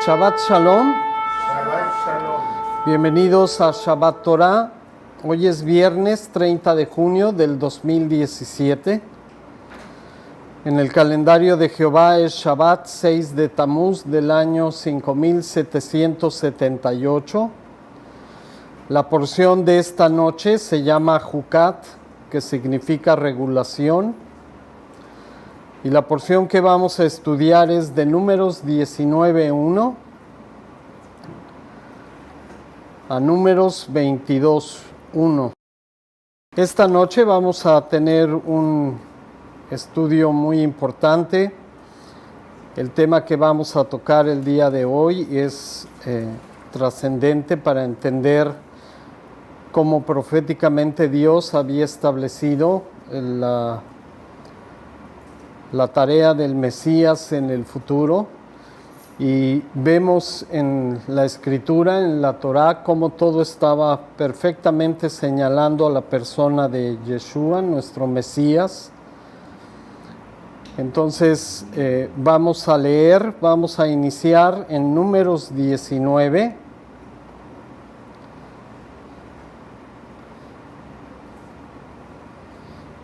Shabbat Shalom. Shabbat Shalom. Bienvenidos a Shabbat Torah. Hoy es viernes 30 de junio del 2017. En el calendario de Jehová es Shabbat 6 de Tamuz del año 5778. La porción de esta noche se llama Jucat, que significa regulación. Y la porción que vamos a estudiar es de Números 19:1 a Números 22:1. Esta noche vamos a tener un estudio muy importante. El tema que vamos a tocar el día de hoy es trascendente para entender cómo proféticamente Dios había establecido la tarea del Mesías en el futuro, y vemos en la Escritura, en la Torá, cómo todo estaba perfectamente señalando a la persona de Yeshua, nuestro Mesías. Entonces vamos a iniciar en Números 19.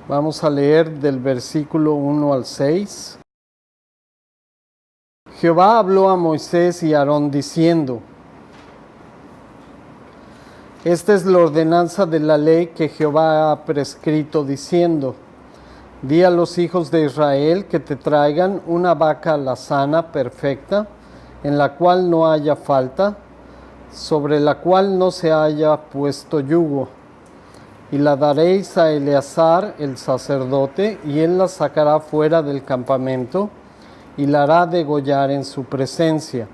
Vamos a leer del versículo 1 al 6. Jehová habló a Moisés y a Aarón diciendo: Esta es la ordenanza de la ley que Jehová ha prescrito diciendo: Di a los hijos de Israel que te traigan una vaca alazana perfecta, en la cual no haya falta, sobre la cual no se haya puesto yugo. Y la daréis a Eleazar el sacerdote, y él la sacará fuera del campamento, y la hará degollar en su presencia.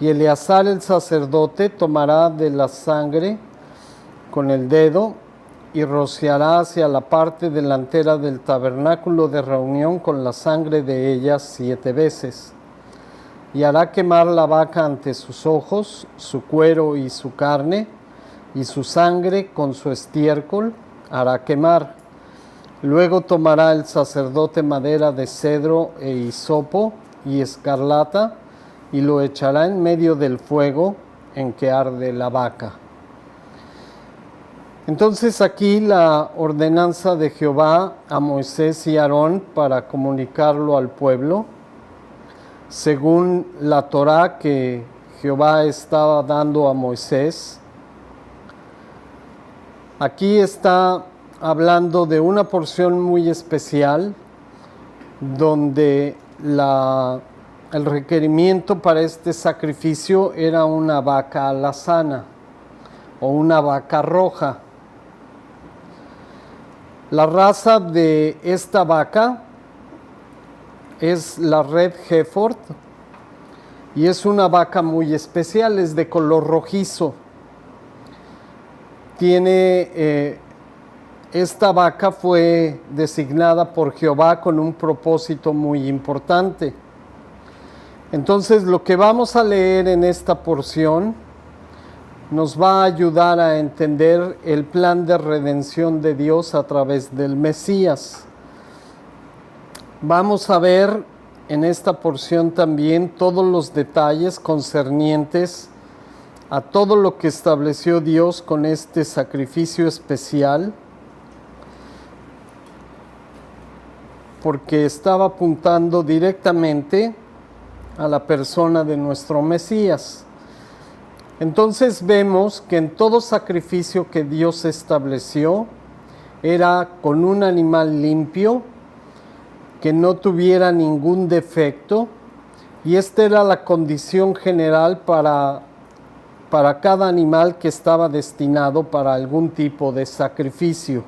Y Eleazar el sacerdote tomará de la sangre con el dedo, y rociará hacia la parte delantera del tabernáculo de reunión con la sangre de ella 7 veces. Y hará quemar la vaca ante sus ojos, su cuero y su carne, y su sangre con su estiércol hará quemar. Luego tomará el sacerdote madera de cedro e hisopo y escarlata, y lo echará en medio del fuego en que arde la vaca. Entonces aquí la ordenanza de Jehová a Moisés y Aarón para comunicarlo al pueblo, según la Torá que Jehová estaba dando a Moisés. Aquí está hablando de una porción muy especial donde el requerimiento para este sacrificio era una vaca alazana o una vaca roja. La raza de esta vaca es la Red Heifer y es una vaca muy especial, es de color rojizo. Esta vaca fue designada por Jehová con un propósito muy importante. Entonces, lo que vamos a leer en esta porción nos va a ayudar a entender el plan de redención de Dios a través del Mesías. Vamos a ver en esta porción también todos los detalles concernientes a todo lo que estableció Dios con este sacrificio especial, porque estaba apuntando directamente a la persona de nuestro Mesías. Entonces vemos que en todo sacrificio que Dios estableció era con un animal limpio, que no tuviera ningún defecto, y esta era la condición general para cada animal que estaba destinado para algún tipo de sacrificio.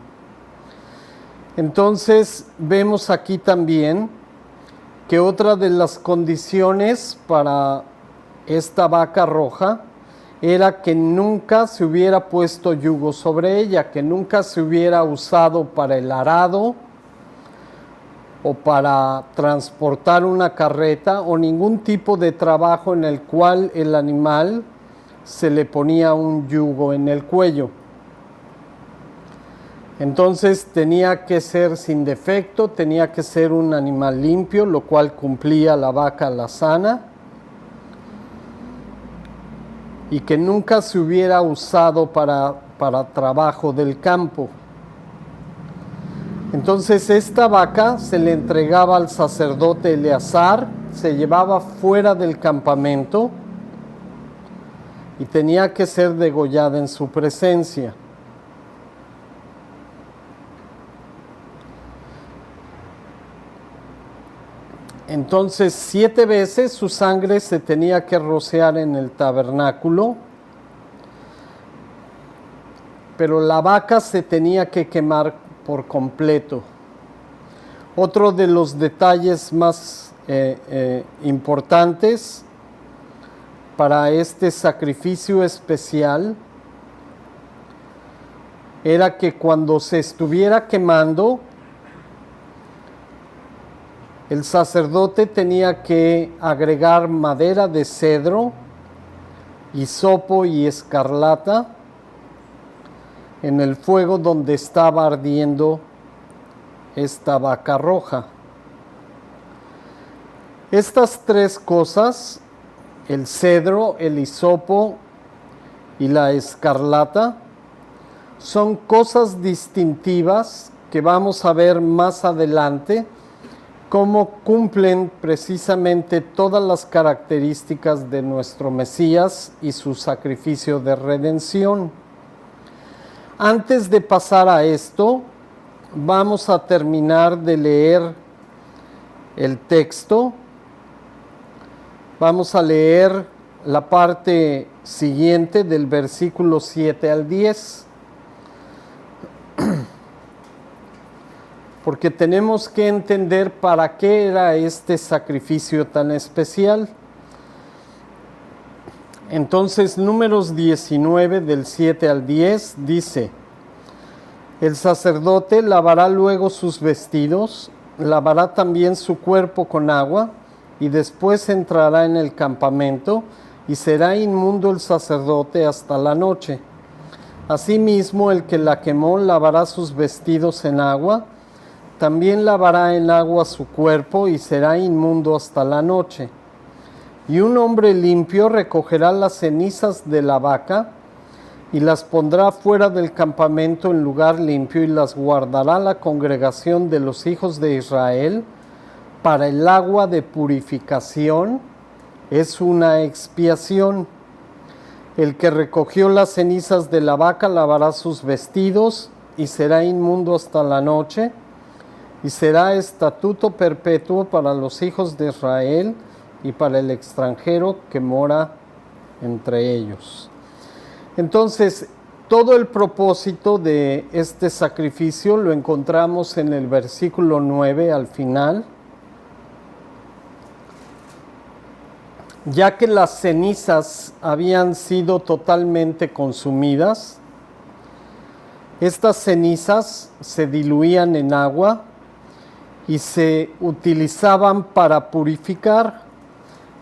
Entonces vemos aquí también que otra de las condiciones para esta vaca roja era que nunca se hubiera puesto yugo sobre ella, que nunca se hubiera usado para el arado o para transportar una carreta o ningún tipo de trabajo en el cual el animal se le ponía un yugo en el cuello. Entonces tenía que ser sin defecto, tenía que ser un animal limpio, lo cual cumplía la vaca alazana. y que nunca se hubiera usado para trabajo del campo. Entonces esta vaca se le entregaba al sacerdote Eleazar, se llevaba fuera del campamento y tenía que ser degollada en su presencia. Entonces 7 veces su sangre se tenía que rociar en el tabernáculo, pero la vaca se tenía que quemar por completo. Otro de los detalles más importantes para este sacrificio especial era que cuando se estuviera quemando, el sacerdote tenía que agregar madera de cedro, hisopo y escarlata en el fuego donde estaba ardiendo esta vaca roja. Estas 3 cosas, el cedro, el hisopo y la escarlata, son cosas distintivas que vamos a ver más adelante cómo cumplen precisamente todas las características de nuestro Mesías y su sacrificio de redención. Antes de pasar a esto, vamos a terminar de leer el texto. Vamos a leer la parte siguiente del versículo 7 al 10. Porque tenemos que entender para qué era este sacrificio tan especial. Entonces, Números 19, del 7 al 10, dice: el sacerdote lavará luego sus vestidos, lavará también su cuerpo con agua, y después entrará en el campamento, y será inmundo el sacerdote hasta la noche. Asimismo, el que la quemó lavará sus vestidos en agua, también lavará en agua su cuerpo y será inmundo hasta la noche. Y un hombre limpio recogerá las cenizas de la vaca y las pondrá fuera del campamento en lugar limpio y las guardará la congregación de los hijos de Israel para el agua de purificación. Es una expiación. El que recogió las cenizas de la vaca lavará sus vestidos y será inmundo hasta la noche. Y será estatuto perpetuo para los hijos de Israel y para el extranjero que mora entre ellos. Entonces, todo el propósito de este sacrificio lo encontramos en el versículo 9 al final. Ya que las cenizas habían sido totalmente consumidas, estas cenizas se diluían en agua y se utilizaban para purificar,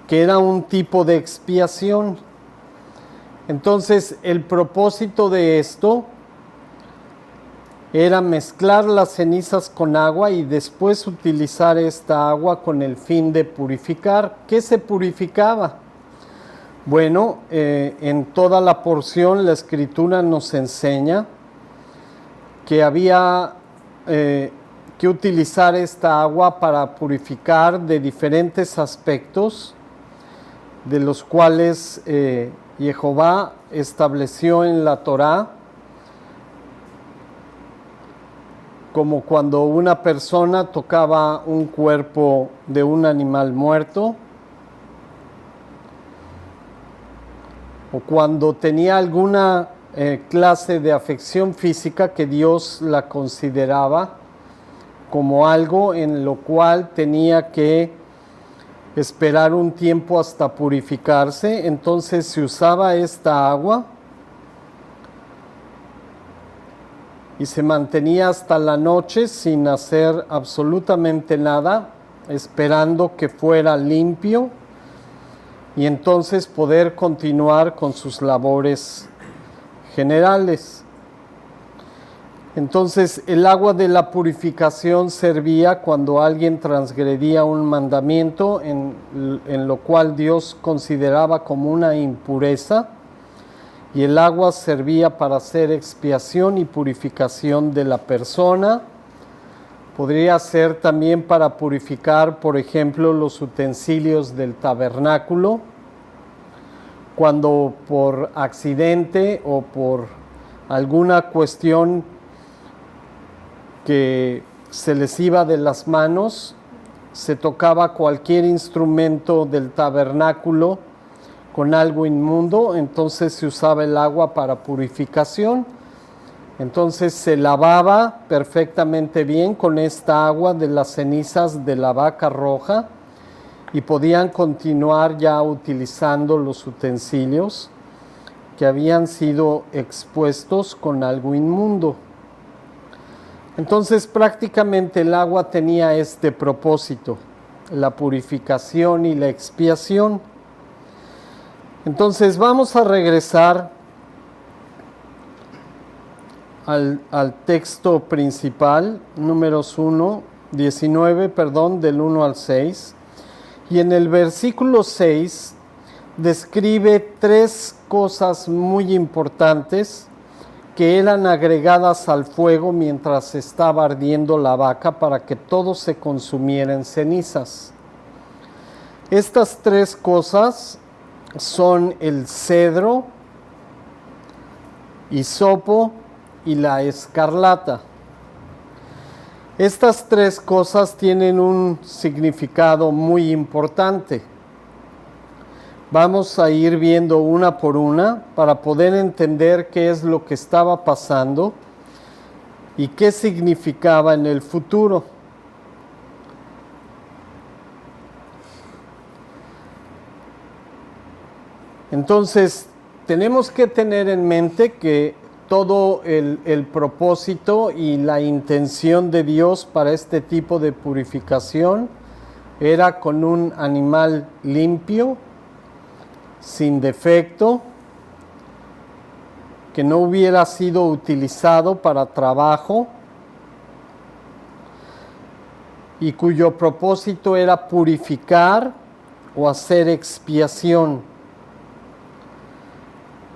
que era un tipo de expiación. Entonces, el propósito de esto era mezclar las cenizas con agua y después utilizar esta agua con el fin de purificar. ¿Qué se purificaba? Bueno, en toda la porción la Escritura nos enseña que había que utilizar esta agua para purificar de diferentes aspectos, de los cuales Jehová estableció en la Torá, como cuando una persona tocaba un cuerpo de un animal muerto, o cuando tenía alguna clase de afección física que Dios la consideraba como algo en lo cual tenía que esperar un tiempo hasta purificarse. Entonces se usaba esta agua y se mantenía hasta la noche sin hacer absolutamente nada, esperando que fuera limpio y entonces poder continuar con sus labores generales. Entonces, el agua de la purificación servía cuando alguien transgredía un mandamiento en lo cual Dios consideraba como una impureza, y el agua servía para hacer expiación y purificación de la persona. Podría ser también para purificar, por ejemplo, los utensilios del tabernáculo, cuando por accidente o por alguna cuestión que se les iba de las manos, se tocaba cualquier instrumento del tabernáculo con algo inmundo, entonces se usaba el agua para purificación. Entonces se lavaba perfectamente bien con esta agua de las cenizas de la vaca roja y podían continuar ya utilizando los utensilios que habían sido expuestos con algo inmundo. Entonces prácticamente el agua tenía este propósito, la purificación y la expiación. Entonces vamos a regresar al texto principal, números 19, del 1 al 6. Y en el versículo 6 describe 3 cosas muy importantes que eran agregadas al fuego mientras estaba ardiendo la vaca para que todo se consumiera en cenizas. Estas 3 cosas son el cedro, hisopo y la escarlata. Estas 3 cosas tienen un significado muy importante. Vamos a ir viendo una por una para poder entender qué es lo que estaba pasando y qué significaba en el futuro. Entonces, tenemos que tener en mente que todo el propósito y la intención de Dios para este tipo de purificación era con un animal limpio, sin defecto, que no hubiera sido utilizado para trabajo y cuyo propósito era purificar o hacer expiación.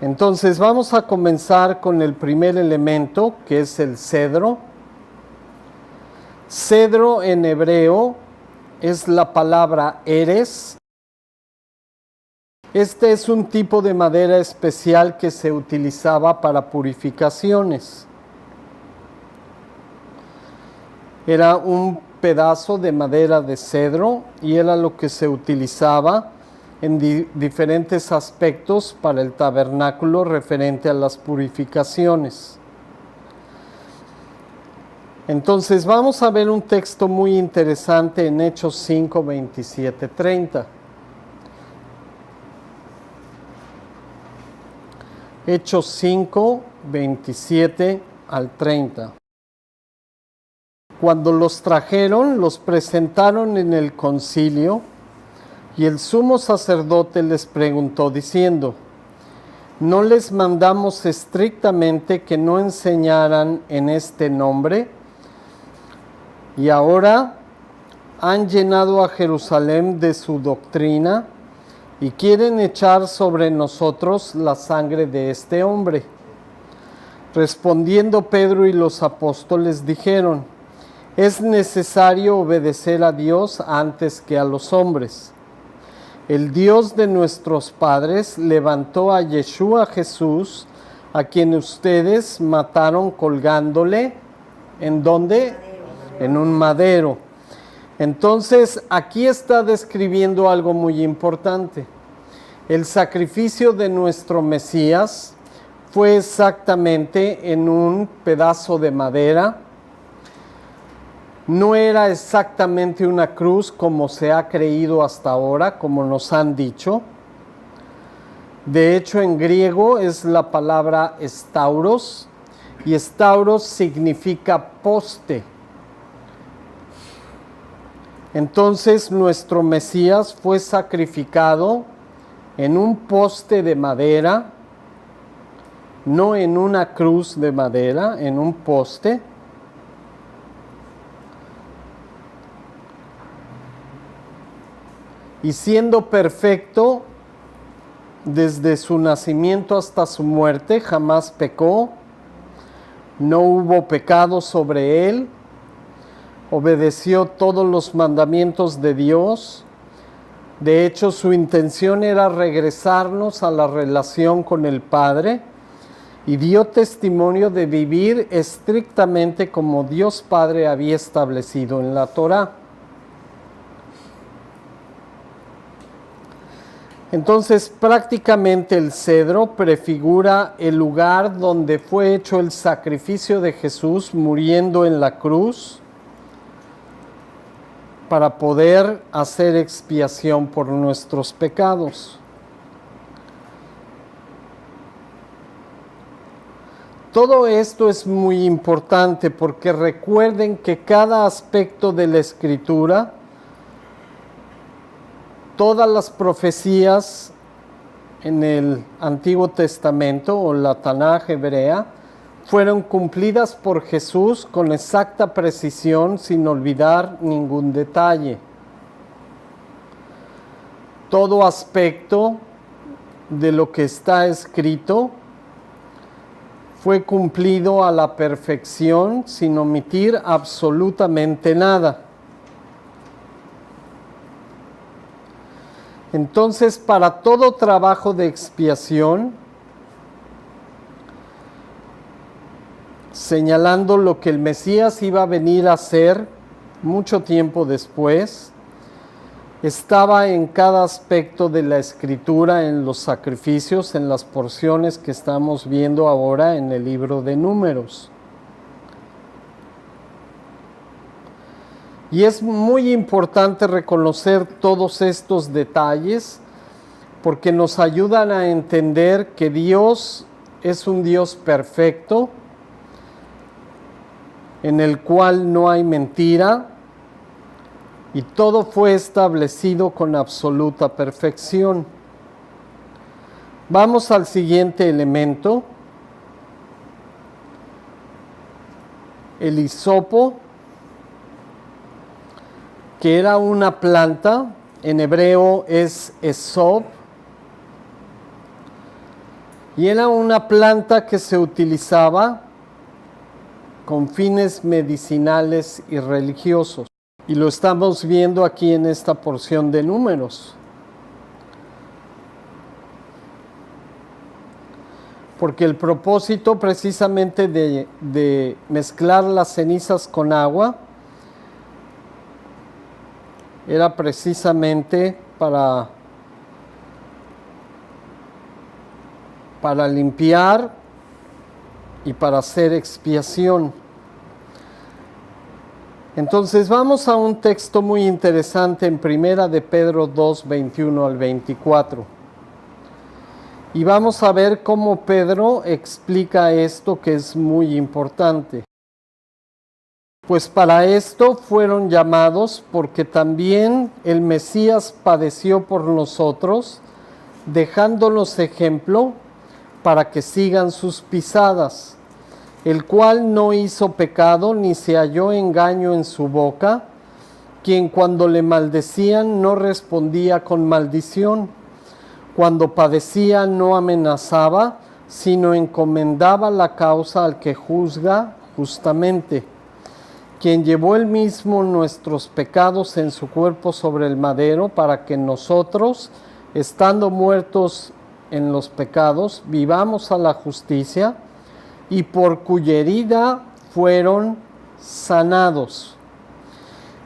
Entonces vamos a comenzar con el primer elemento, que es el cedro. Cedro en hebreo es la palabra eres. Este es un tipo de madera especial que se utilizaba para purificaciones. Era un pedazo de madera de cedro y era lo que se utilizaba en diferentes aspectos para el tabernáculo referente a las purificaciones. Entonces vamos a ver un texto muy interesante en Hechos 5, 27, 30. Hechos 5, 27 al 30. Cuando los trajeron, los presentaron en el concilio. Y el sumo sacerdote les preguntó diciendo: ¿no les mandamos estrictamente que no enseñaran en este nombre? Y ahora han llenado a Jerusalén de su doctrina y quieren echar sobre nosotros la sangre de este hombre. Respondiendo Pedro y los apóstoles dijeron: es necesario obedecer a Dios antes que a los hombres. El Dios de nuestros padres levantó a Yeshua Jesús, a quien ustedes mataron colgándole, ¿en dónde? En un madero. Entonces, aquí está describiendo algo muy importante. El sacrificio de nuestro Mesías fue exactamente en un pedazo de madera. No era exactamente una cruz como se ha creído hasta ahora, como nos han dicho. De hecho, en griego es la palabra stauros, y stauros significa poste. Entonces, nuestro Mesías fue sacrificado en un poste de madera, no en una cruz de madera, en un poste. Y siendo perfecto, desde su nacimiento hasta su muerte, jamás pecó, no hubo pecado sobre él, obedeció todos los mandamientos de Dios. De hecho, su intención era regresarnos a la relación con el Padre y dio testimonio de vivir estrictamente como Dios Padre había establecido en la Torá. Entonces, prácticamente el cedro prefigura el lugar donde fue hecho el sacrificio de Jesús muriendo en la cruz para poder hacer expiación por nuestros pecados. Todo esto es muy importante porque recuerden que cada aspecto de la Escritura, todas las profecías en el Antiguo Testamento o la Tanaj hebrea fueron cumplidas por Jesús con exacta precisión, sin olvidar ningún detalle. Todo aspecto de lo que está escrito fue cumplido a la perfección, sin omitir absolutamente nada. Entonces, para todo trabajo de expiación, señalando lo que el Mesías iba a venir a hacer mucho tiempo después, estaba en cada aspecto de la Escritura, en los sacrificios, en las porciones que estamos viendo ahora en el libro de Números. Y es muy importante reconocer todos estos detalles porque nos ayudan a entender que Dios es un Dios perfecto, en el cual no hay mentira, y todo fue establecido con absoluta perfección. Vamos al siguiente elemento, el hisopo, que era una planta, en hebreo es esop, y era una planta que se utilizaba con fines medicinales y religiosos. Y lo estamos viendo aquí en esta porción de Números. Porque el propósito precisamente de mezclar las cenizas con agua era precisamente para limpiar y para hacer expiación. Entonces vamos a un texto muy interesante en Primera de Pedro 2, 21 al 24. Y vamos a ver cómo Pedro explica esto que es muy importante. Pues para esto fueron llamados, porque también el Mesías padeció por nosotros, dejándonos ejemplo para que sigan sus pisadas, el cual no hizo pecado ni se halló engaño en su boca, quien cuando le maldecían no respondía con maldición, cuando padecía no amenazaba, sino encomendaba la causa al que juzga justamente, quien llevó él mismo nuestros pecados en su cuerpo sobre el madero, para que nosotros, estando muertos en los pecados, vivamos a la justicia, y por cuya herida fueron sanados.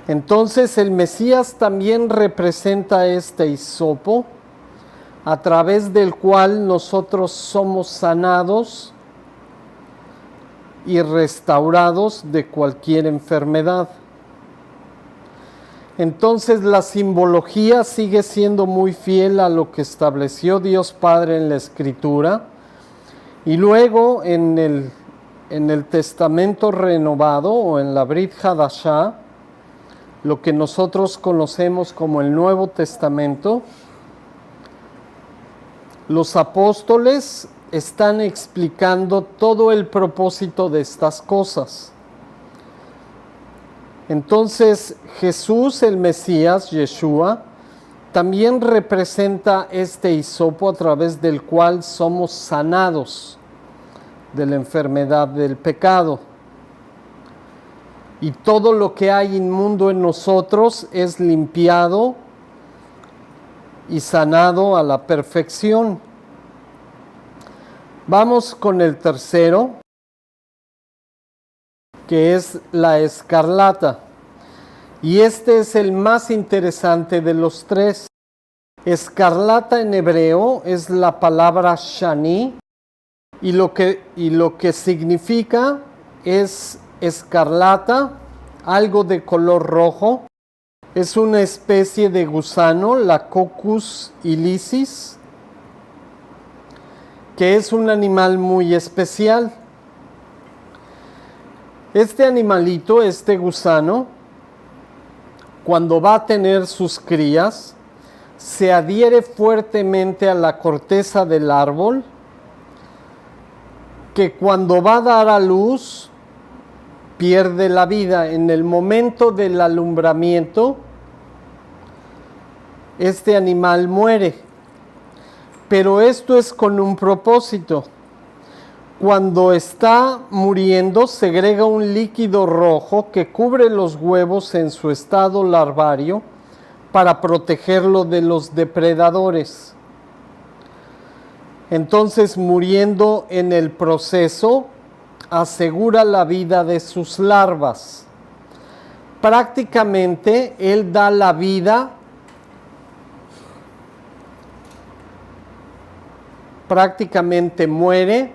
Entonces el Mesías también representa este hisopo, a través del cual nosotros somos sanados y restaurados de cualquier enfermedad. Entonces la simbología sigue siendo muy fiel a lo que estableció Dios Padre en la Escritura. Y luego en el Testamento renovado o en la Brit Hadashah, lo que nosotros conocemos como el Nuevo Testamento, los apóstoles están explicando todo el propósito de estas cosas. Entonces Jesús, el Mesías, Yeshua, también representa este hisopo a través del cual somos sanados de la enfermedad del pecado. Y todo lo que hay inmundo en nosotros es limpiado y sanado a la perfección. Vamos con el tercero, que es la escarlata. Y este es el más interesante de los tres. Escarlata en hebreo es la palabra shani, y lo que significa es escarlata, algo de color rojo. Es una especie de gusano, la Coccus ilicis, que es un animal muy especial. Este animalito, este gusano, cuando va a tener sus crías, se adhiere fuertemente a la corteza del árbol, que cuando va a dar a luz, pierde la vida. En el momento del alumbramiento, este animal muere. Pero esto es con un propósito. Cuando está muriendo, segrega un líquido rojo que cubre los huevos en su estado larvario para protegerlo de los depredadores. Entonces, muriendo en el proceso, asegura la vida de sus larvas. Prácticamente, él da la vida, prácticamente muere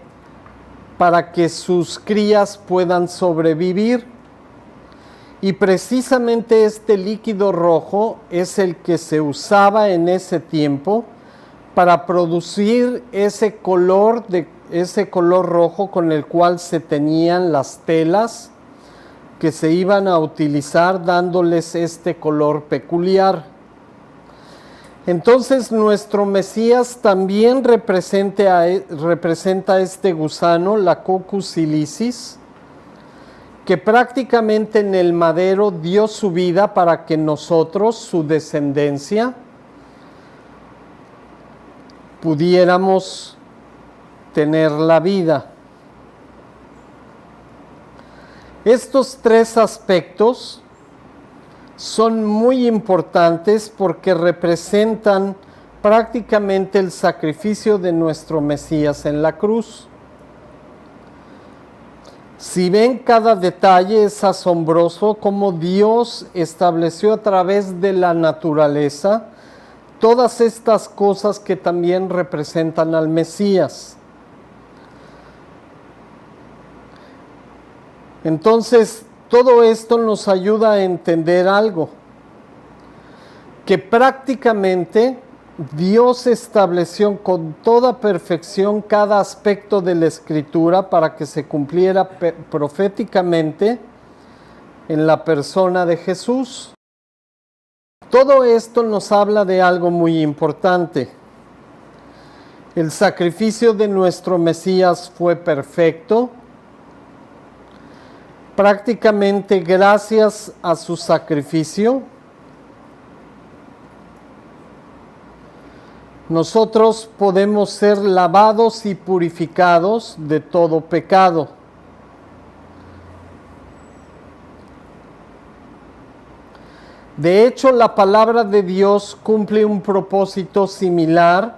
para que sus crías puedan sobrevivir. Y precisamente este líquido rojo es el que se usaba en ese tiempo para producir ese color rojo con el cual se teñían las telas que se iban a utilizar, dándoles este color peculiar. Entonces nuestro Mesías también representa este gusano, la Coccus ilicis, que prácticamente en el madero dio su vida para que nosotros, su descendencia, pudiéramos tener la vida. Estos tres aspectos son muy importantes porque representan prácticamente el sacrificio de nuestro Mesías en la cruz. Si ven, cada detalle es asombroso, cómo Dios estableció a través de la naturaleza todas estas cosas que también representan al Mesías. Entonces, todo esto nos ayuda a entender algo, que prácticamente Dios estableció con toda perfección cada aspecto de la Escritura para que se cumpliera proféticamente en la persona de Jesús. Todo esto nos habla de algo muy importante. El sacrificio de nuestro Mesías fue perfecto. Prácticamente gracias a su sacrificio, nosotros podemos ser lavados y purificados de todo pecado. De hecho, la palabra de Dios cumple un propósito similar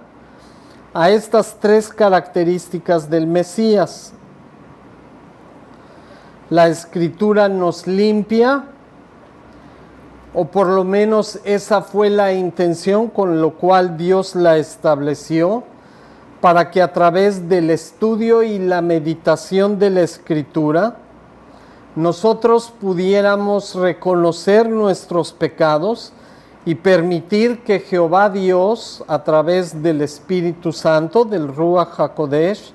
a estas tres características del Mesías. La Escritura nos limpia, o por lo menos esa fue la intención con lo cual Dios la estableció, para que a través del estudio y la meditación de la Escritura, nosotros pudiéramos reconocer nuestros pecados y permitir que Jehová Dios, a través del Espíritu Santo, del Ruach HaKodesh,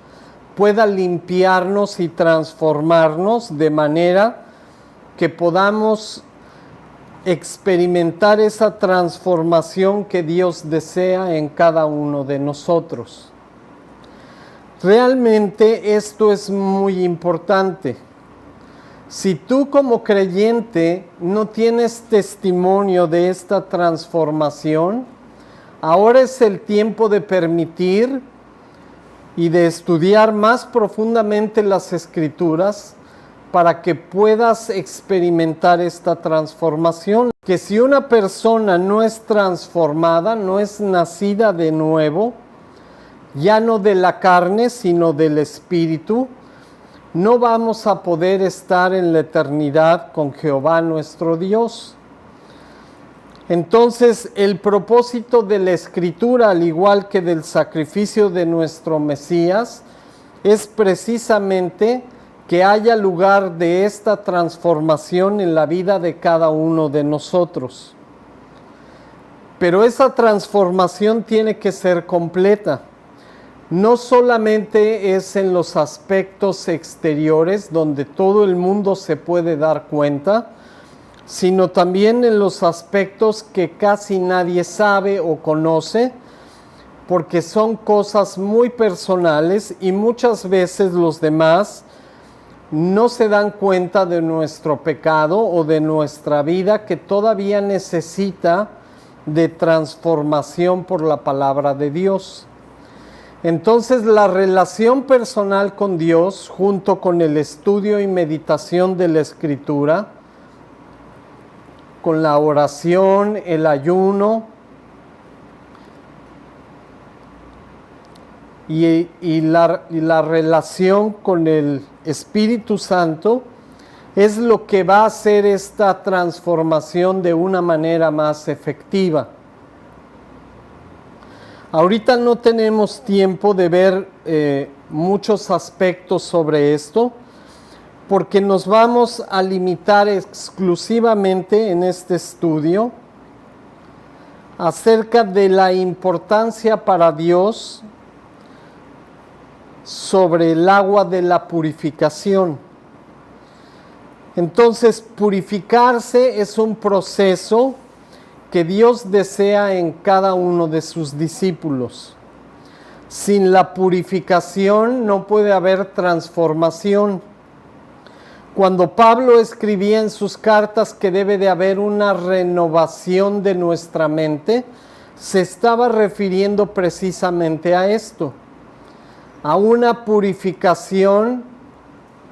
pueda limpiarnos y transformarnos de manera que podamos experimentar esa transformación que Dios desea en cada uno de nosotros. Realmente esto es muy importante. Si tú como creyente no tienes testimonio de esta transformación, Ahora es el tiempo de permitir y de estudiar más profundamente las Escrituras para que puedas experimentar esta transformación. Que si una persona no es transformada, no es nacida de nuevo, ya no de la carne, sino del Espíritu, no vamos a poder estar en la eternidad con Jehová nuestro Dios. Entonces, el propósito de la Escritura, al igual que del sacrificio de nuestro Mesías, es precisamente que haya lugar de esta transformación en la vida de cada uno de nosotros. Pero esa transformación tiene que ser completa. No solamente es en los aspectos exteriores donde todo el mundo se puede dar cuenta, sino también en los aspectos que casi nadie sabe o conoce, porque son cosas muy personales y muchas veces los demás no se dan cuenta de nuestro pecado o de nuestra vida que todavía necesita de transformación por la palabra de Dios. Entonces, la relación personal con Dios, junto con el estudio y meditación de la Escritura, con la oración, el ayuno y la relación con el Espíritu Santo, es lo que va a hacer esta transformación de una manera más efectiva. Ahorita no tenemos tiempo de ver muchos aspectos sobre esto, porque nos vamos a limitar exclusivamente en este estudio acerca de la importancia para Dios sobre el agua de la purificación. Entonces, purificarse es un proceso que Dios desea en cada uno de sus discípulos. Sin la purificación no puede haber transformación. Cuando Pablo escribía en sus cartas que debe de haber una renovación de nuestra mente, se estaba refiriendo precisamente a esto, a una purificación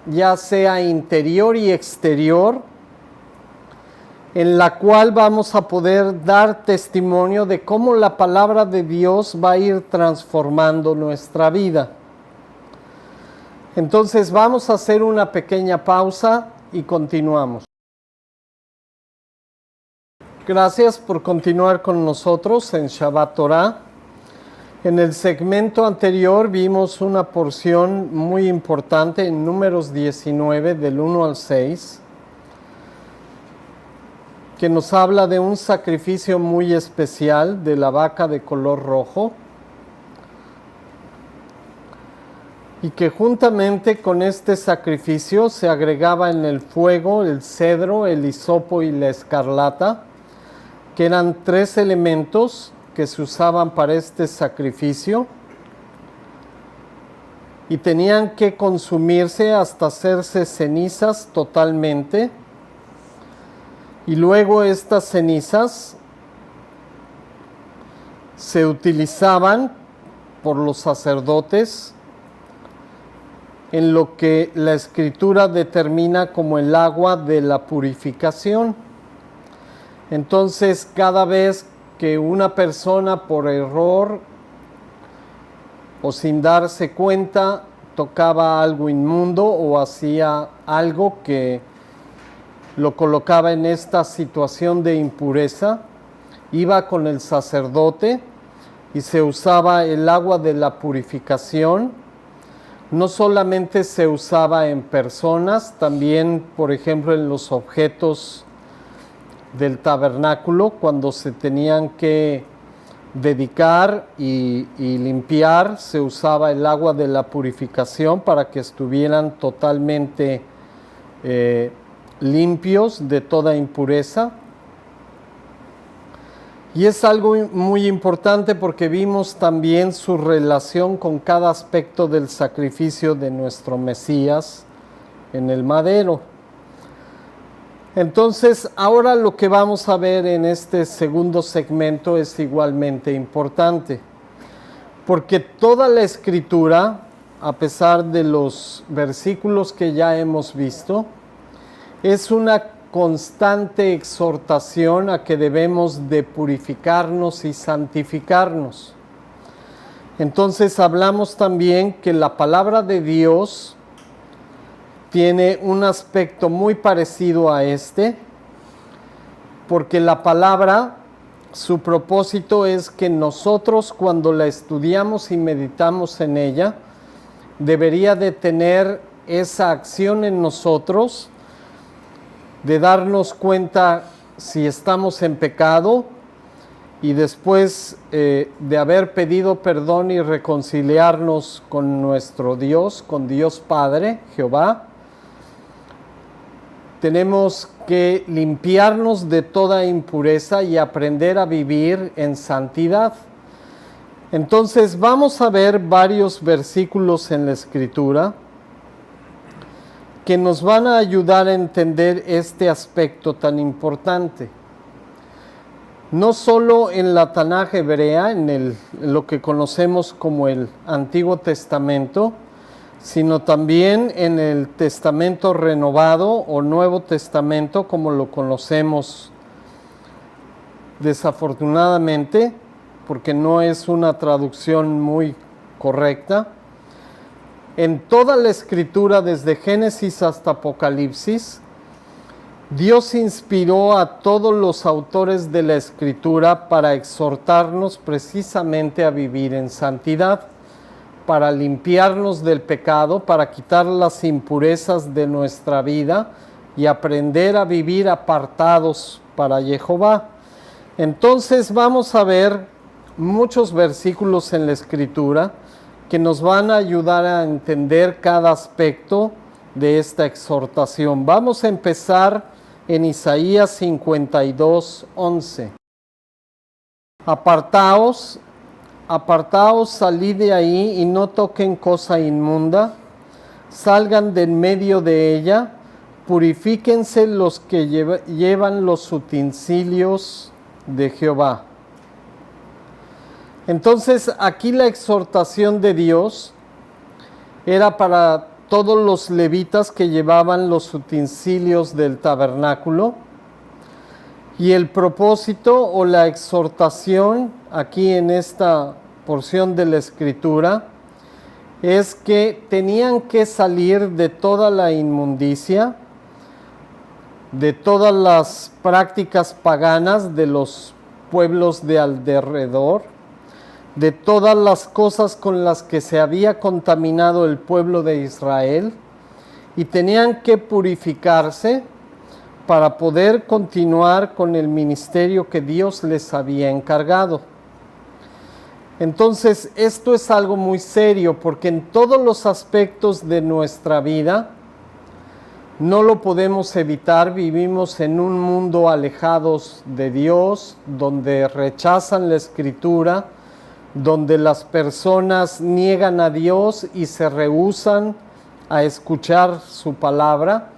ya sea interior y exterior, en la cual vamos a poder dar testimonio de cómo la palabra de Dios va a ir transformando nuestra vida. Entonces vamos a hacer una pequeña pausa y continuamos. Gracias por continuar con nosotros en Shabbat Torah. En el segmento anterior vimos una porción muy importante en Números 19 del 1 al 6, que nos habla de un sacrificio muy especial de la vaca de color rojo, y que juntamente con este sacrificio se agregaba en el fuego el cedro, el hisopo y la escarlata, que eran 3 elementos que se usaban para este sacrificio, y tenían que consumirse hasta hacerse cenizas totalmente, y luego estas cenizas se utilizaban por los sacerdotes en lo que la Escritura determina como el agua de la purificación. Entonces, cada vez que una persona por error o sin darse cuenta tocaba algo inmundo o hacía algo que lo colocaba en esta situación de impureza, iba con el sacerdote y se usaba el agua de la purificación. No solamente se usaba en personas, también, por ejemplo, en los objetos del tabernáculo, cuando se tenían que dedicar y limpiar, se usaba el agua de la purificación para que estuvieran totalmente limpios de toda impureza. Y es algo muy importante porque vimos también su relación con cada aspecto del sacrificio de nuestro Mesías en el madero. Entonces, ahora lo que vamos a ver en este segundo segmento es igualmente importante, porque toda la Escritura, a pesar de los versículos que ya hemos visto, es una constante exhortación a que debemos de purificarnos y santificarnos. Entonces hablamos también que la palabra de Dios tiene un aspecto muy parecido a este, porque la palabra, su propósito es que nosotros cuando la estudiamos y meditamos en ella, debería de tener esa acción en nosotros, de darnos cuenta si estamos en pecado y después de haber pedido perdón y reconciliarnos con nuestro Dios, con Dios Padre, Jehová, tenemos que limpiarnos de toda impureza y aprender a vivir en santidad. Entonces vamos a ver varios versículos en la Escritura que nos van a ayudar a entender este aspecto tan importante. No solo en la Tanaj hebrea, en lo que conocemos como el Antiguo Testamento, sino también en el Testamento renovado o Nuevo Testamento, como lo conocemos desafortunadamente, porque no es una traducción muy correcta. En toda la Escritura, desde Génesis hasta Apocalipsis, Dios inspiró a todos los autores de la Escritura para exhortarnos precisamente a vivir en santidad, para limpiarnos del pecado, para quitar las impurezas de nuestra vida y aprender a vivir apartados para Jehová. Entonces vamos a ver muchos versículos en la Escritura que nos van a ayudar a entender cada aspecto de esta exhortación. Vamos a empezar en Isaías 52, 11. Apartaos, salid de ahí y no toquen cosa inmunda, salgan de en medio de ella, purifíquense los que llevan los utensilios de Jehová. Entonces aquí la exhortación de Dios era para todos los levitas que llevaban los utensilios del tabernáculo, y el propósito o la exhortación aquí en esta porción de la Escritura es que tenían que salir de toda la inmundicia, de todas las prácticas paganas de los pueblos de alrededor, de todas las cosas con las que se había contaminado el pueblo de Israel, y tenían que purificarse para poder continuar con el ministerio que Dios les había encargado. Entonces, esto es algo muy serio, porque en todos los aspectos de nuestra vida no lo podemos evitar. Vivimos en un mundo alejados de Dios, donde rechazan la Escritura, donde las personas niegan a Dios y se rehúsan a escuchar su palabra.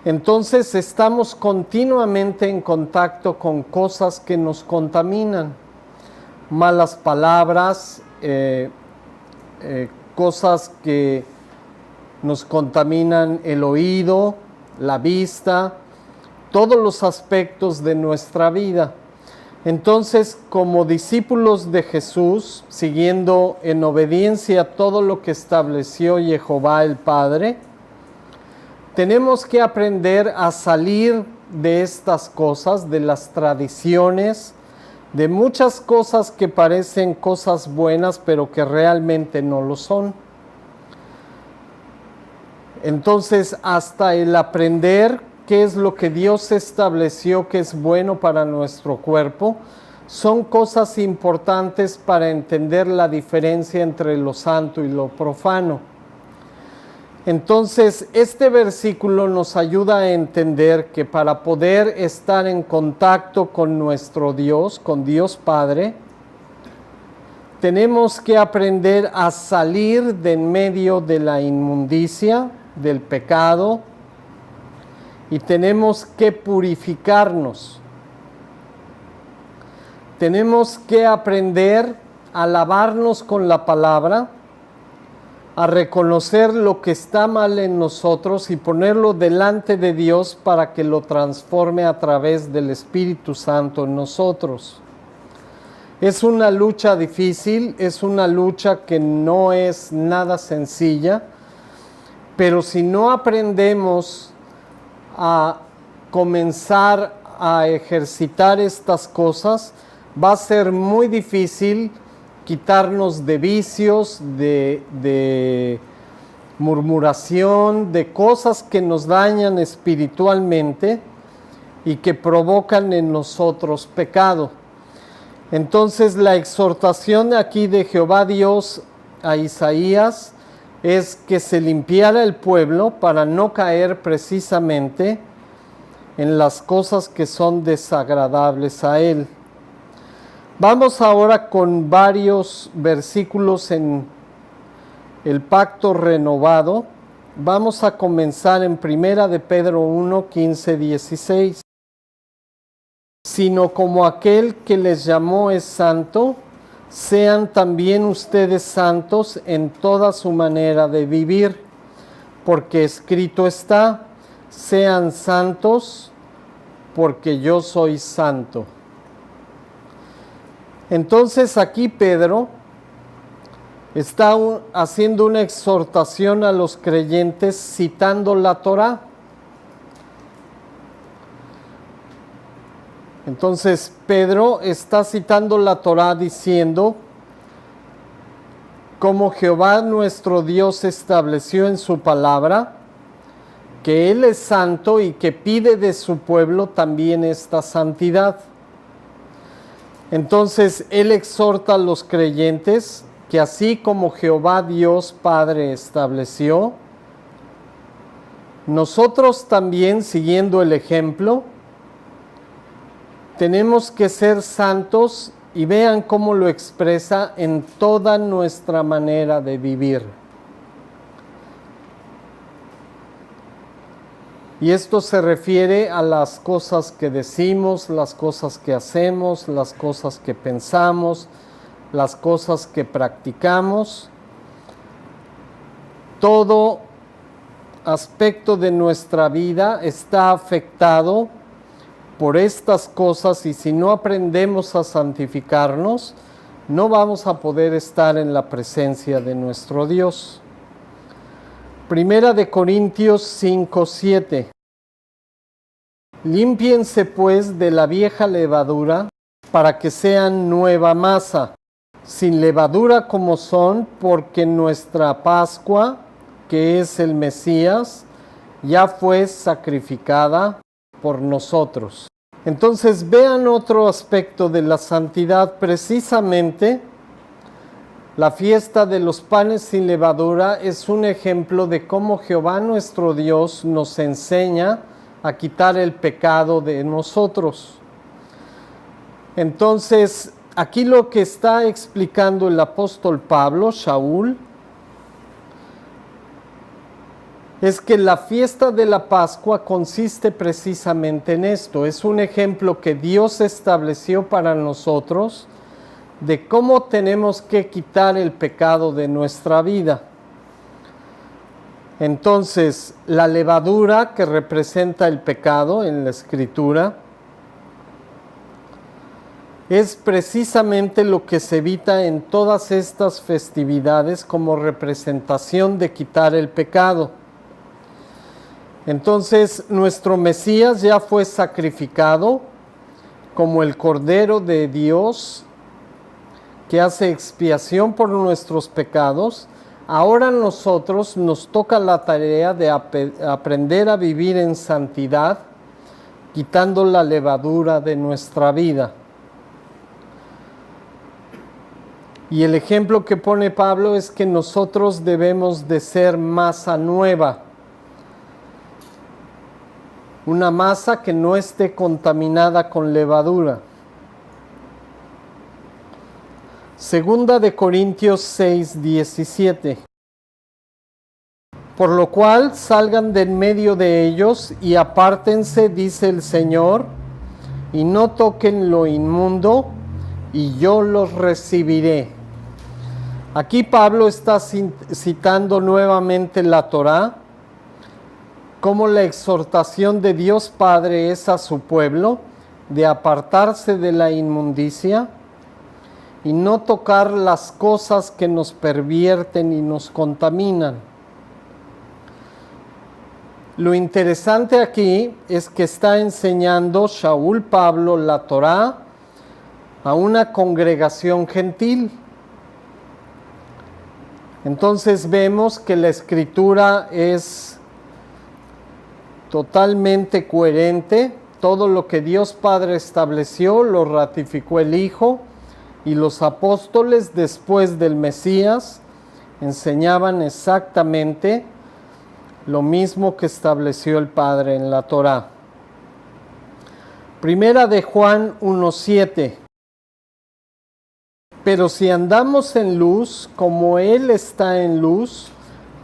Entonces estamos continuamente en contacto con cosas que nos contaminan, malas palabras, cosas que nos contaminan el oído, la vista, todos los aspectos de nuestra vida. Entonces, como discípulos de Jesús, siguiendo en obediencia todo lo que estableció Jehová el Padre, tenemos que aprender a salir de estas cosas, de las tradiciones, de muchas cosas que parecen cosas buenas, pero que realmente no lo son. Entonces, hasta el aprender qué es lo que Dios estableció que es bueno para nuestro cuerpo, son cosas importantes para entender la diferencia entre lo santo y lo profano. Entonces, este versículo nos ayuda a entender que para poder estar en contacto con nuestro Dios, con Dios Padre, tenemos que aprender a salir de en medio de la inmundicia, del pecado, y tenemos que purificarnos. Tenemos que aprender a lavarnos con la palabra, a reconocer lo que está mal en nosotros y ponerlo delante de Dios para que lo transforme a través del Espíritu Santo en nosotros. Es una lucha difícil, es una lucha que no es nada sencilla, pero si no aprendemos a comenzar a ejercitar estas cosas, va a ser muy difícil quitarnos de vicios, de murmuración, de cosas que nos dañan espiritualmente y que provocan en nosotros pecado. Entonces la exhortación aquí de Jehová Dios a Isaías es que se limpiara el pueblo para no caer precisamente en las cosas que son desagradables a él. Vamos ahora con varios versículos en el pacto renovado. Vamos a comenzar en 1 de Pedro 1, 15, 16. Sino como aquel que les llamó es santo, sean también ustedes santos en toda su manera de vivir, porque escrito está, sean santos, porque yo soy santo. Entonces aquí Pedro está haciendo una exhortación a los creyentes citando la Torá. Entonces Pedro está citando la Torá diciendo como Jehová nuestro Dios estableció en su palabra que Él es santo y que pide de su pueblo también esta santidad. Entonces Él exhorta a los creyentes que así como Jehová Dios Padre estableció, nosotros también siguiendo el ejemplo, tenemos que ser santos y vean cómo lo expresa en toda nuestra manera de vivir. Y esto se refiere a las cosas que decimos, las cosas que hacemos, las cosas que pensamos, las cosas que practicamos. Todo aspecto de nuestra vida está afectado por estas cosas y si no aprendemos a santificarnos, no vamos a poder estar en la presencia de nuestro Dios. 1 de Corintios 5, 7. Límpiense pues de la vieja levadura para que sean nueva masa, sin levadura como son, porque nuestra Pascua, que es el Mesías, ya fue sacrificada por nosotros. Entonces vean otro aspecto de la santidad, precisamente la fiesta de los panes sin levadura es un ejemplo de cómo Jehová nuestro Dios nos enseña a quitar el pecado de nosotros. Entonces aquí lo que está explicando el apóstol Pablo, Shaul, es que la fiesta de la Pascua consiste precisamente en esto. Es un ejemplo que Dios estableció para nosotros de cómo tenemos que quitar el pecado de nuestra vida. Entonces, la levadura que representa el pecado en la Escritura es precisamente lo que se evita en todas estas festividades como representación de quitar el pecado. Entonces, nuestro Mesías ya fue sacrificado como el Cordero de Dios que hace expiación por nuestros pecados. Ahora nosotros nos toca la tarea de aprender a vivir en santidad, quitando la levadura de nuestra vida. Y el ejemplo que pone Pablo es que nosotros debemos de ser masa nueva. Una masa que no esté contaminada con levadura. Segunda de Corintios 6, 17. Por lo cual salgan de en medio de ellos y apártense, dice el Señor, y no toquen lo inmundo, y yo los recibiré. Aquí Pablo está citando nuevamente la Torá, como la exhortación de Dios Padre es a su pueblo de apartarse de la inmundicia y no tocar las cosas que nos pervierten y nos contaminan. Lo interesante aquí es que está enseñando Shaul Pablo la Torá a una congregación gentil. Entonces vemos que la escritura es totalmente coherente. Todo lo que Dios Padre estableció lo ratificó el Hijo, y los apóstoles después del Mesías enseñaban exactamente lo mismo que estableció el Padre en la Torá. Primera de Juan 1:7. Pero si andamos en luz, como Él está en luz,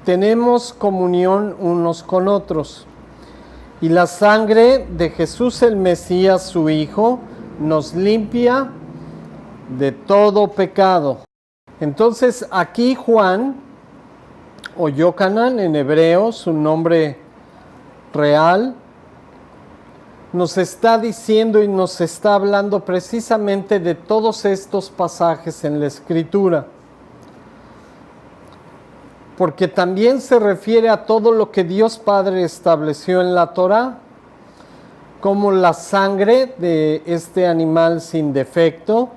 tenemos comunión unos con otros. Y la sangre de Jesús el Mesías, su Hijo, nos limpia de todo pecado. Entonces aquí Juan, o Yohanan en hebreo, su nombre real, nos está diciendo y nos está hablando precisamente de todos estos pasajes en la Escritura. Porque también se refiere a todo lo que Dios Padre estableció en la Torá, como la sangre de este animal sin defecto,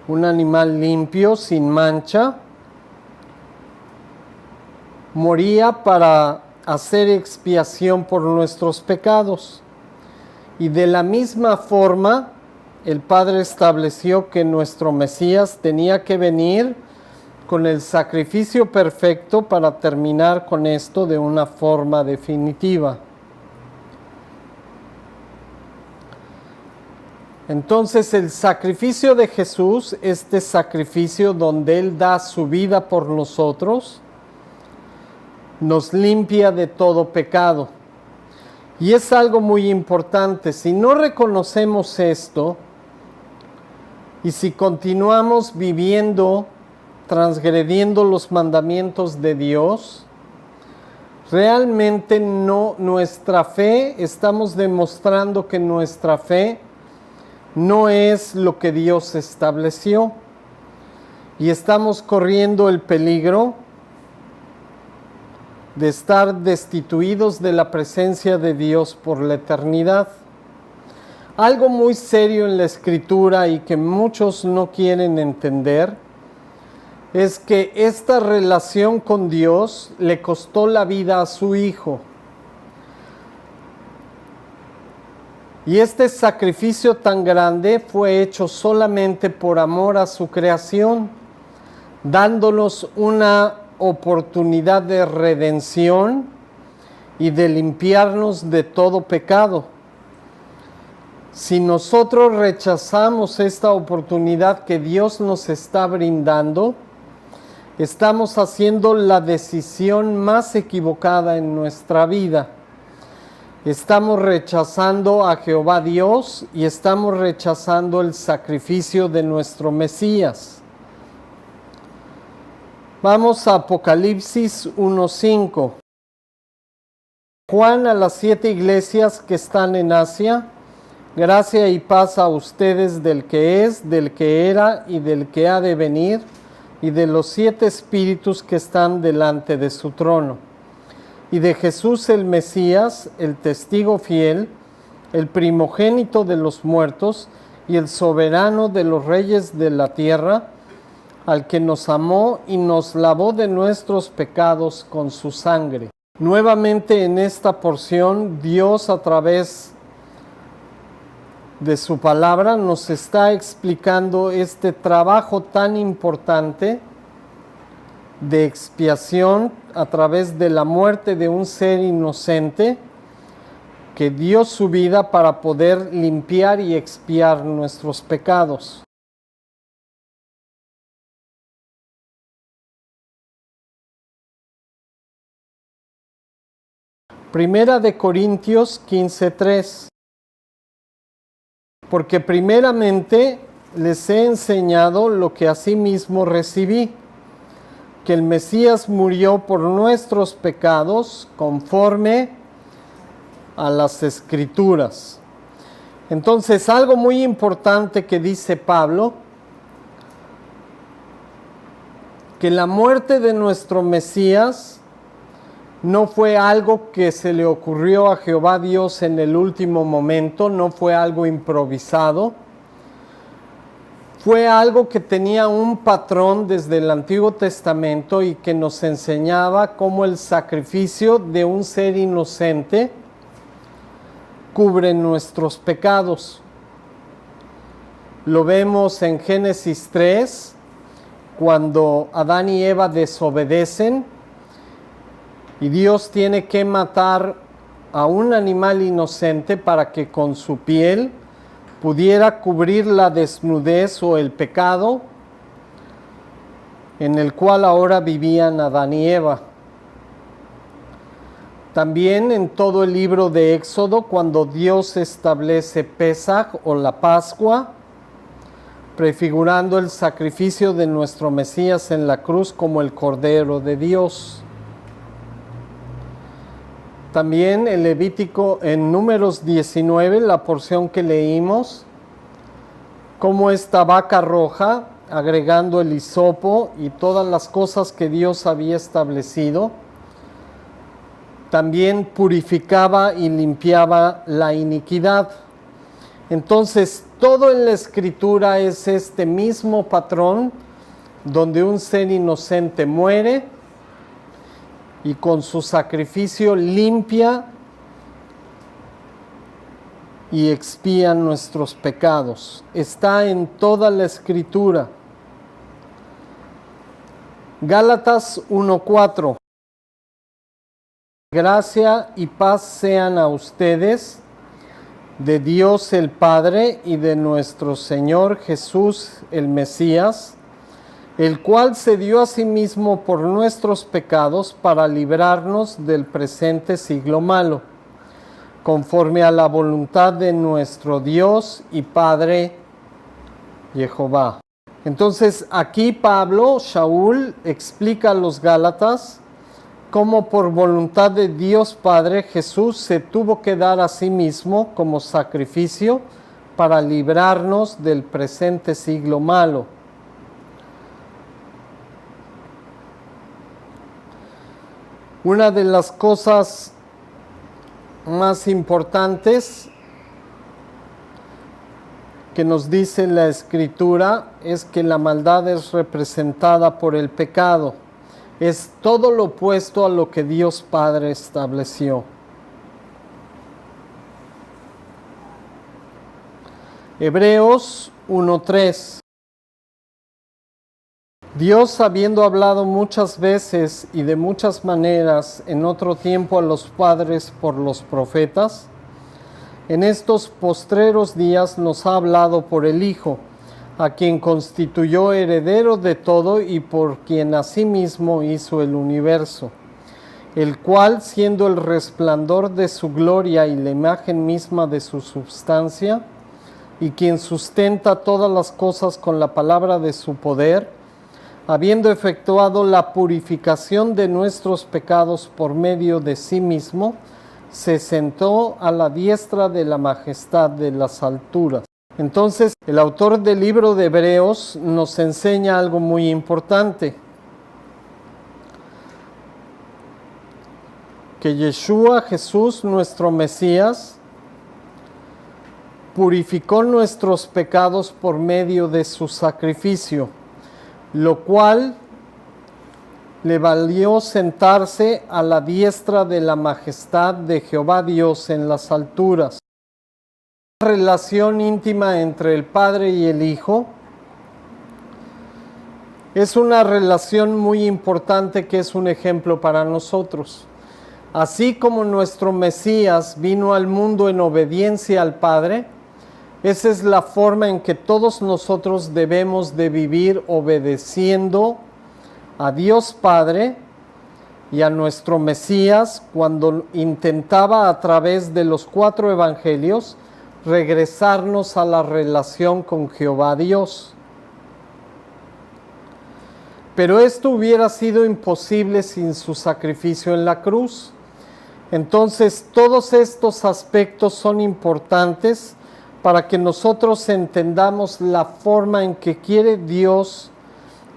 un animal limpio, sin mancha, moría para hacer expiación por nuestros pecados. Y de la misma forma, el Padre estableció que nuestro Mesías tenía que venir con el sacrificio perfecto para terminar con esto de una forma definitiva. Entonces el sacrificio de Jesús, este sacrificio donde Él da su vida por nosotros, nos limpia de todo pecado. Y es algo muy importante. Si no reconocemos esto y si continuamos viviendo, transgrediendo los mandamientos de Dios, realmente nuestra fe, estamos demostrando que nuestra fe no es lo que Dios estableció, y estamos corriendo el peligro de estar destituidos de la presencia de Dios por la eternidad. Algo muy serio en la Escritura y que muchos no quieren entender es que esta relación con Dios le costó la vida a su Hijo. Y este sacrificio tan grande fue hecho solamente por amor a su creación, dándonos una oportunidad de redención y de limpiarnos de todo pecado. Si nosotros rechazamos esta oportunidad que Dios nos está brindando, estamos haciendo la decisión más equivocada en nuestra vida. Estamos rechazando a Jehová Dios y estamos rechazando el sacrificio de nuestro Mesías. Vamos a Apocalipsis 1:5. Juan a las 7 iglesias que están en Asia: gracia y paz a ustedes del que es, del que era y del que ha de venir, y de los 7 espíritus que están delante de su trono, y de Jesús el Mesías, el testigo fiel, el primogénito de los muertos y el soberano de los reyes de la tierra, al que nos amó y nos lavó de nuestros pecados con su sangre. Nuevamente en esta porción, Dios a través de su palabra nos está explicando este trabajo tan importante de expiación a través de la muerte de un ser inocente que dio su vida para poder limpiar y expiar nuestros pecados. Primera de Corintios 15:3. Porque primeramente les he enseñado lo que asimismo recibí, que el Mesías murió por nuestros pecados conforme a las Escrituras. Entonces, algo muy importante que dice Pablo, que la muerte de nuestro Mesías no fue algo que se le ocurrió a Jehová Dios en el último momento, no fue algo improvisado. Fue algo que tenía un patrón desde el Antiguo Testamento y que nos enseñaba cómo el sacrificio de un ser inocente cubre nuestros pecados. Lo vemos en Génesis 3, cuando Adán y Eva desobedecen y Dios tiene que matar a un animal inocente para que con su piel pudiera cubrir la desnudez o el pecado en el cual ahora vivían Adán y Eva. También en todo el libro de Éxodo, cuando Dios establece Pesaj o la Pascua, prefigurando el sacrificio de nuestro Mesías en la cruz como el Cordero de Dios. También en Levítico, en Números 19, la porción que leímos, como esta vaca roja, agregando el hisopo y todas las cosas que Dios había establecido, también purificaba y limpiaba la iniquidad. Entonces, todo en la Escritura es este mismo patrón, donde un ser inocente muere y con su sacrificio limpia y expía nuestros pecados. Está en toda la Escritura. Gálatas 1:4. Gracia y paz sean a ustedes, de Dios el Padre y de nuestro Señor Jesús el Mesías, el cual se dio a sí mismo por nuestros pecados para librarnos del presente siglo malo, conforme a la voluntad de nuestro Dios y Padre Jehová. Entonces aquí Pablo, Shaul, explica a los Gálatas cómo por voluntad de Dios Padre Jesús se tuvo que dar a sí mismo como sacrificio para librarnos del presente siglo malo. Una de las cosas más importantes que nos dice la Escritura es que la maldad es representada por el pecado. Es todo lo opuesto a lo que Dios Padre estableció. Hebreos 1:3. Dios, habiendo hablado muchas veces y de muchas maneras en otro tiempo a los padres por los profetas, en estos postreros días nos ha hablado por el Hijo, a quien constituyó heredero de todo y por quien asimismo hizo el universo, el cual, siendo el resplandor de su gloria y la imagen misma de su substancia, y quien sustenta todas las cosas con la palabra de su poder, habiendo efectuado la purificación de nuestros pecados por medio de sí mismo, se sentó a la diestra de la majestad de las alturas. Entonces, el autor del libro de Hebreos nos enseña algo muy importante, que Yeshua, Jesús, nuestro Mesías, purificó nuestros pecados por medio de su sacrificio, lo cual le valió sentarse a la diestra de la majestad de Jehová Dios en las alturas. La relación íntima entre el Padre y el Hijo es una relación muy importante que es un ejemplo para nosotros. Así como nuestro Mesías vino al mundo en obediencia al Padre, esa es la forma en que todos nosotros debemos de vivir obedeciendo a Dios Padre y a nuestro Mesías cuando intentaba a través de los 4 evangelios regresarnos a la relación con Jehová Dios. Pero esto hubiera sido imposible sin su sacrificio en la cruz. Entonces, todos estos aspectos son importantes para que nosotros entendamos la forma en que quiere Dios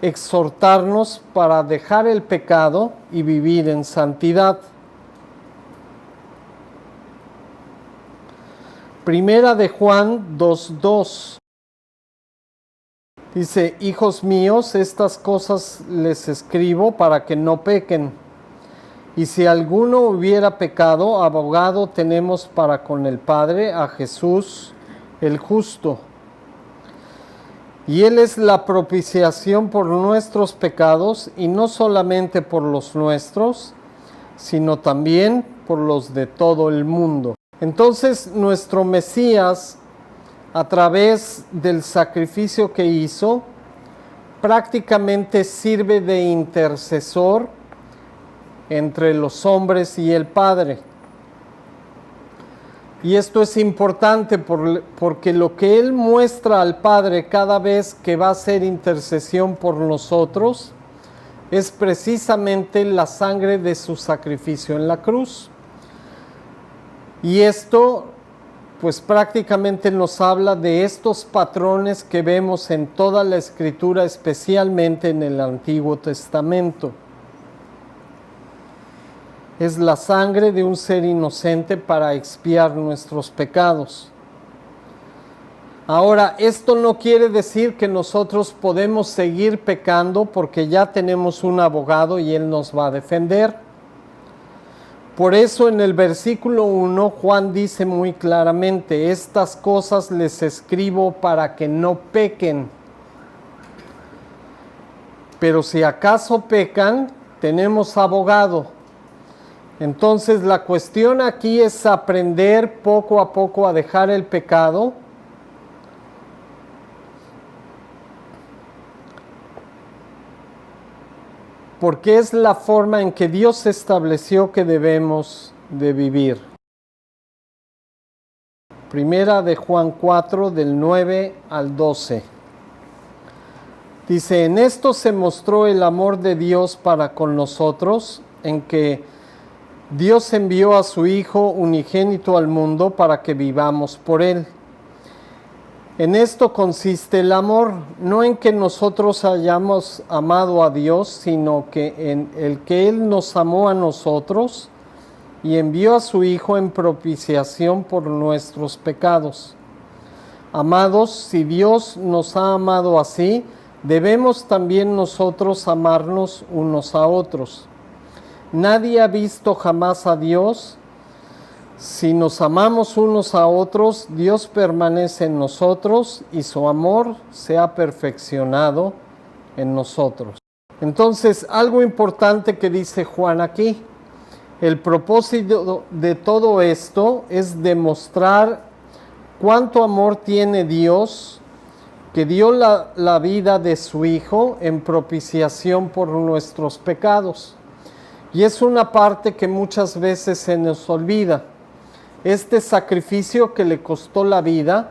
exhortarnos para dejar el pecado y vivir en santidad. Primera de Juan 2:2 dice: hijos míos, estas cosas les escribo para que no pequen. Y si alguno hubiera pecado, abogado tenemos para con el Padre, a Jesús el justo. Y Él es la propiciación por nuestros pecados, y no solamente por los nuestros, sino también por los de todo el mundo. Entonces, nuestro Mesías, a través del sacrificio que hizo, prácticamente sirve de intercesor entre los hombres y el Padre. Y esto es importante porque lo que Él muestra al Padre cada vez que va a hacer intercesión por nosotros es precisamente la sangre de su sacrificio en la cruz. Y esto pues prácticamente nos habla de estos patrones que vemos en toda la Escritura, especialmente en el Antiguo Testamento. Es la sangre de un ser inocente para expiar nuestros pecados. Ahora, esto no quiere decir que nosotros podemos seguir pecando porque ya tenemos un abogado y Él nos va a defender. Por eso en el versículo 1 Juan dice muy claramente: estas cosas les escribo para que no pequen. Pero si acaso pecan, tenemos abogado. Entonces la cuestión aquí es aprender poco a poco a dejar el pecado, porque es la forma en que Dios estableció que debemos de vivir. Primera de Juan 4, del 9 al 12. Dice: en esto se mostró el amor de Dios para con nosotros, en que Dios envió a su Hijo unigénito al mundo para que vivamos por Él. En esto consiste el amor, no en que nosotros hayamos amado a Dios, sino que en el que Él nos amó a nosotros y envió a su Hijo en propiciación por nuestros pecados. Amados, si Dios nos ha amado así, debemos también nosotros amarnos unos a otros. Nadie ha visto jamás a Dios. Si nos amamos unos a otros, Dios permanece en nosotros y su amor se ha perfeccionado en nosotros. Entonces, algo importante que dice Juan aquí: el propósito de todo esto es demostrar cuánto amor tiene Dios, que dio la vida de su Hijo en propiciación por nuestros pecados. Y es una parte que muchas veces se nos olvida. Este sacrificio que le costó la vida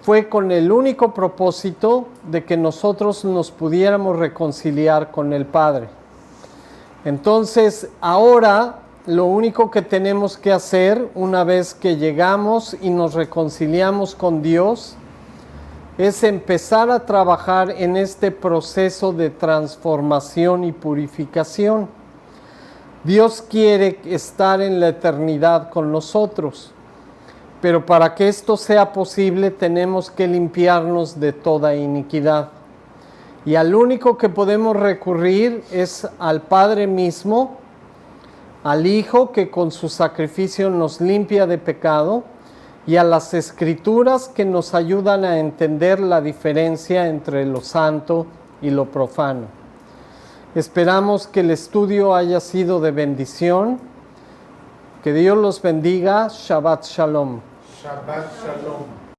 fue con el único propósito de que nosotros nos pudiéramos reconciliar con el Padre. Entonces, ahora lo único que tenemos que hacer una vez que llegamos y nos reconciliamos con Dios es empezar a trabajar en este proceso de transformación y purificación. Dios quiere estar en la eternidad con nosotros, pero para que esto sea posible tenemos que limpiarnos de toda iniquidad. Y al único que podemos recurrir es al Padre mismo, al Hijo que con su sacrificio nos limpia de pecado, y a las Escrituras que nos ayudan a entender la diferencia entre lo santo y lo profano. Esperamos que el estudio haya sido de bendición. Que Dios los bendiga. Shabbat Shalom. Shabbat Shalom.